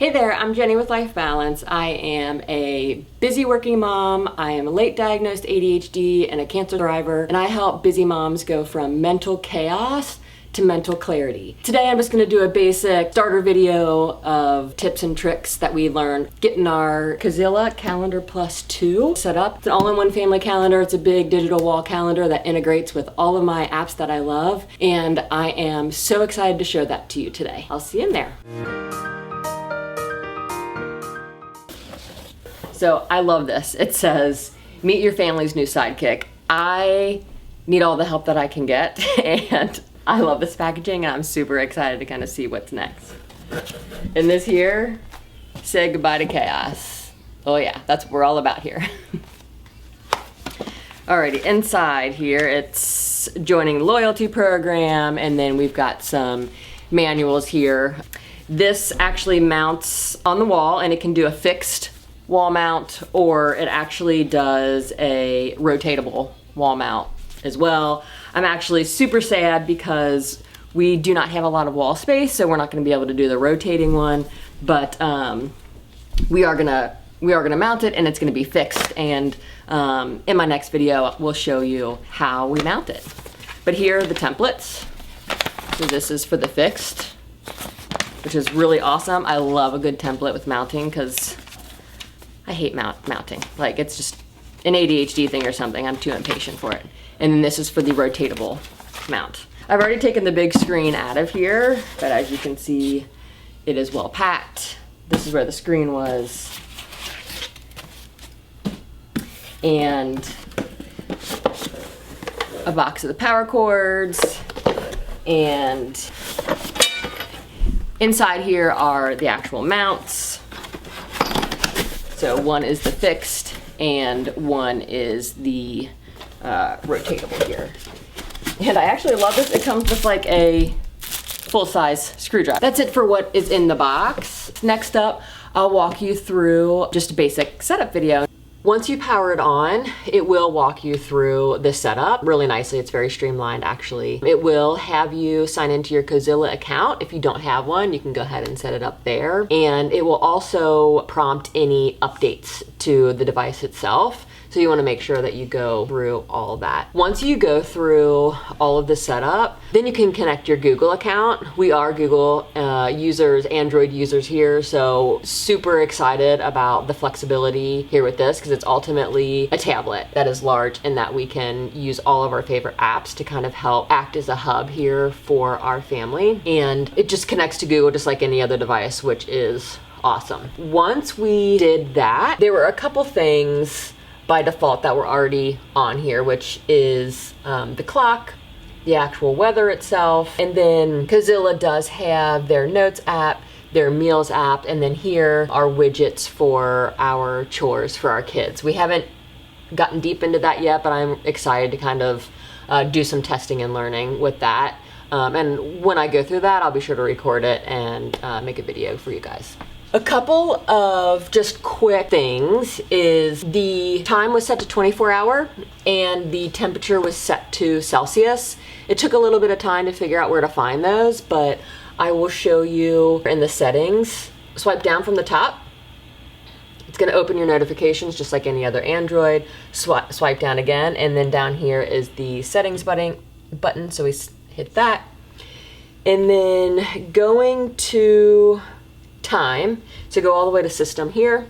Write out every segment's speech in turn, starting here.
Hey there, I'm Jenny with Life Balance. I am a busy working mom. I am a late diagnosed ADHD and a cancer survivor, and I help busy moms go from mental chaos to mental clarity. Today I'm just going to do a basic starter video of tips and tricks that we learned getting our Cozyla Calendar Plus 2 set up. It's an all-in-one family calendar. It's a big digital wall calendar that integrates with all of my apps that I love, and I am so excited to show that to you today. I'll see you in there. So I love this. It says, meet your family's new sidekick. I need all the help that I can get, and I love this packaging, and I'm super excited to kind of see what's next. And this here, say goodbye to chaos. Oh yeah, that's what we're all about here. Alrighty, inside here, it's joining the loyalty program, and then we've got some manuals here. This actually mounts on the wall, and it can do a fixed wall mount, or it actually does a rotatable wall mount as well. I'm actually super sad because we do not have a lot of wall space, so we're not going to be able to do the rotating one, but we are gonna mount it, and it's going to be fixed, and in my next video we'll show you how we mount it. But here are the templates. So this is for the fixed, which is really awesome. I love a good template with mounting because I hate mounting. Like, it's just an ADHD thing or something. I'm too impatient for it. And then this is for the rotatable mount. I've already taken the big screen out of here, but as you can see, it is well packed. This is where the screen was. And a box of the power cords. And inside here are the actual mounts. So one is the fixed and one is the rotatable here. And I actually love this. It comes with like a full-size screwdriver. That's it for what is in the box. Next up, I'll walk you through just a basic setup video. Once you power it on, it will walk you through the setup really nicely. It's very streamlined, actually. It will have you sign into your Cozyla account. If you don't have one, you can go ahead and set it up there. And it will also prompt any updates to the device itself. So you want to make sure that you go through all of that. Once you go through all of the setup, then you can connect your Google account. We are Google users, Android users here, so super excited about the flexibility here with this, because it's ultimately a tablet that is large and that we can use all of our favorite apps to kind of help act as a hub here for our family. And it just connects to Google just like any other device, which is awesome. Once we did that, there were a couple things by default that were already on here, which is the clock, the actual weather itself, and then Cozyla does have their notes app, their meals app, and then here are widgets for our chores for our kids. We haven't gotten deep into that yet, but I'm excited to kind of do some testing and learning with that. And when I go through that, I'll be sure to record it and make a video for you guys. A couple of just quick things is the time was set to 24-hour and the temperature was set to Celsius. It took a little bit of time to figure out where to find those, but I will show you in the settings. Swipe down from the top. It's going to open your notifications just like any other Android. Swipe down again, and then down here is the settings button, so we hit that. And then going to time, so go all the way to system here,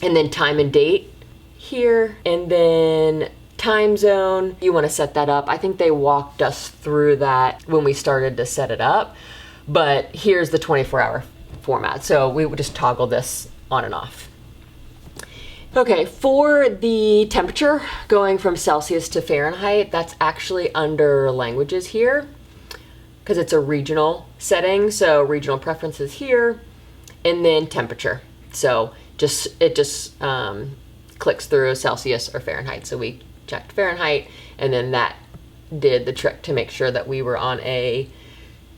and then time and date here, and then time zone. You want to set that up. I think they walked us through that when we started to set it up, but here's the 24-hour format, so we would just toggle this on and off. Okay, for the temperature going from Celsius to Fahrenheit, that's actually under languages here because it's a regional setting, so regional preferences here, and then temperature. So it just clicks through Celsius or Fahrenheit. So we checked Fahrenheit, and then that did the trick to make sure that we were on a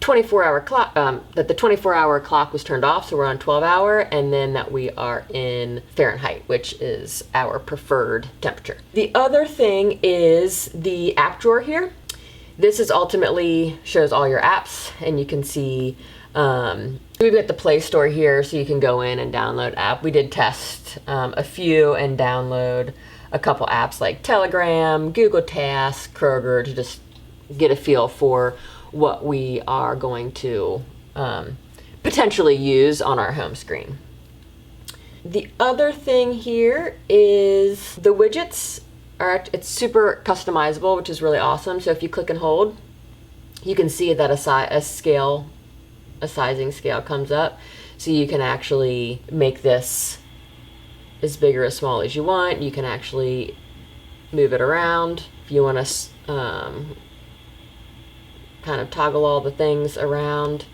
24-hour clock, that the 24-hour clock was turned off, so we're on 12-hour, and then that we are in Fahrenheit, which is our preferred temperature. The other thing is the app drawer here. This is ultimately shows all your apps, and you can see We've got the Play Store here, so you can go in and download app. We did test a few and download a couple apps like Telegram, Google Tasks, Kroger, to just get a feel for what we are going to potentially use on our home screen. The other thing here is the widgets. It's super customizable, which is really awesome. So if you click and hold, you can see that a sizing scale comes up. So you can actually make this as big or as small as you want. You can actually move it around. If you want to kind of toggle all the things around.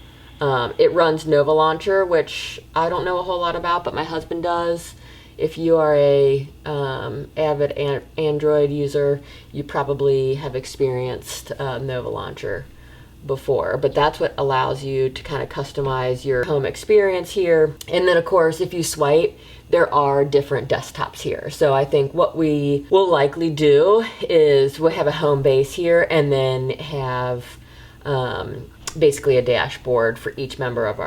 It runs Nova Launcher, which I don't know a whole lot about, but my husband does. If you are a avid Android user, you probably have experienced Nova Launcher before, but that's what allows you to kind of customize your home experience here. And then of course, if you swipe, there are different desktops here. So I think what we will likely do is we'll have a home base here and then have basically a dashboard for each member of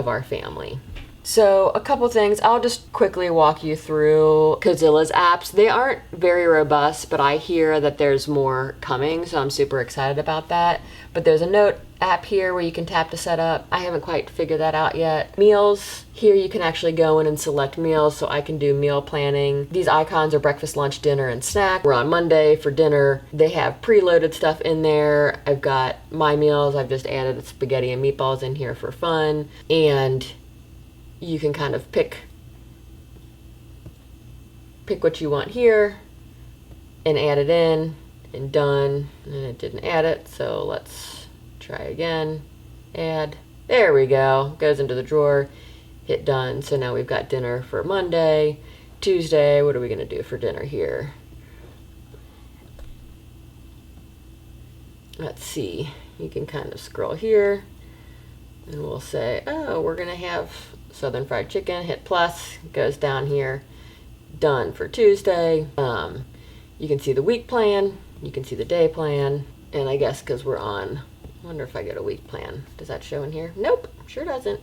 our family. So a couple things, I'll just quickly walk you through Cozyla's apps. They aren't very robust, but I hear that there's more coming, so I'm super excited about that. But there's a note app here where you can tap to set up. I haven't quite figured that out yet. Meals, here you can actually go in and select meals, so I can do meal planning. These icons are breakfast, lunch, dinner, and snack. We're on Monday for dinner. They have preloaded stuff in there. I've got my meals. I've just added spaghetti and meatballs in here for fun. And you can kind of pick what you want here and add it in, and done. And it didn't add it, so let's try again. Add. There we go. Goes into the drawer. Hit done. So now we've got dinner for Monday. Tuesday, what are we going to do for dinner here? Let's see. You can kind of scroll here and we'll say, oh, we're going to have Southern fried chicken. Hit plus, goes down here. Done for Tuesday. You can see the week plan, you can see the day plan, and I guess because we're on, I wonder if I get a week plan. Does that show in here? Nope, sure doesn't.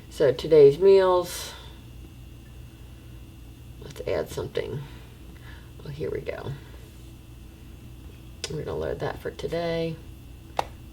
So today's meals, let's add something. Oh, here we go. We're gonna load that for today.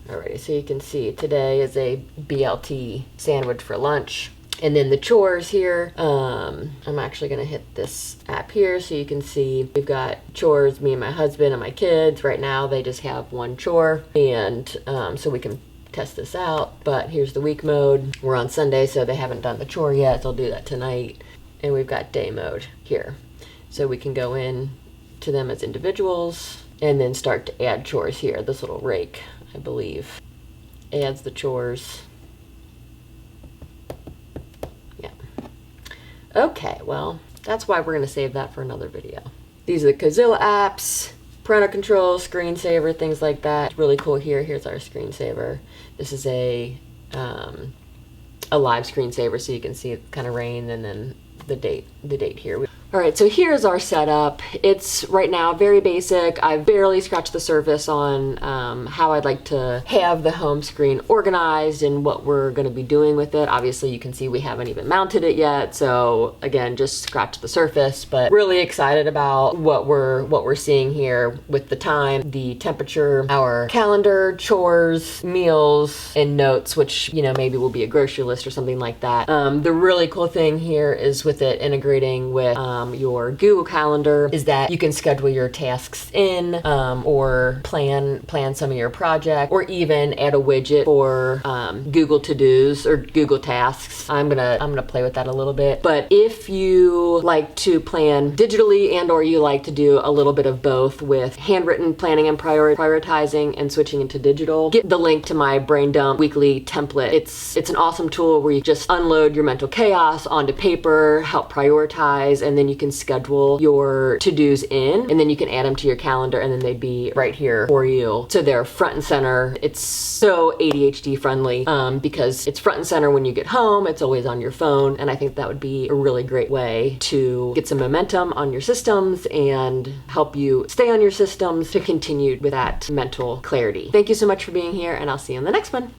Alrighty, so you can see today is a BLT sandwich for lunch. And then the chores here, I'm actually gonna hit this app here so you can see we've got chores, me and my husband and my kids. Right now they just have one chore, and so we can test this out. But here's the week mode. We're on Sunday, so they haven't done the chore yet. They'll do that tonight. And we've got day mode here. So we can go in to them as individuals and then start to add chores here. This little rake, I believe, adds the chores. Yeah. Okay, well, that's why we're gonna save that for another video. These are the Cozyla apps, parental control, screensaver, things like that. It's really cool here. Here's our screensaver. This is a live screensaver, so you can see it kind of rain and then the date here. All right, so here's our setup. It's right now very basic. I've barely scratched the surface on how I'd like to have the home screen organized and what we're gonna be doing with it. Obviously you can see we haven't even mounted it yet. So again, just scratch the surface, but really excited about what we're seeing here with the time, the temperature, our calendar, chores, meals, and notes, which, you know, maybe will be a grocery list or something like that. The really cool thing here is with it integrating with your Google Calendar is that you can schedule your tasks in or plan some of your projects, or even add a widget for Google To-Dos or Google Tasks. I'm gonna play with that a little bit. But if you like to plan digitally and or you like to do a little bit of both with handwritten planning and prioritizing and switching into digital, get the link to my brain dump weekly template. It's an awesome tool where you just unload your mental chaos onto paper, help prioritize, and then you can schedule your to-dos in, and then you can add them to your calendar, and then they'd be right here for you. So they're front and center. It's so ADHD friendly because it's front and center when you get home. It's always on your phone, and I think that would be a really great way to get some momentum on your systems and help you stay on your systems to continue with that mental clarity. Thank you so much for being here, and I'll see you in the next one.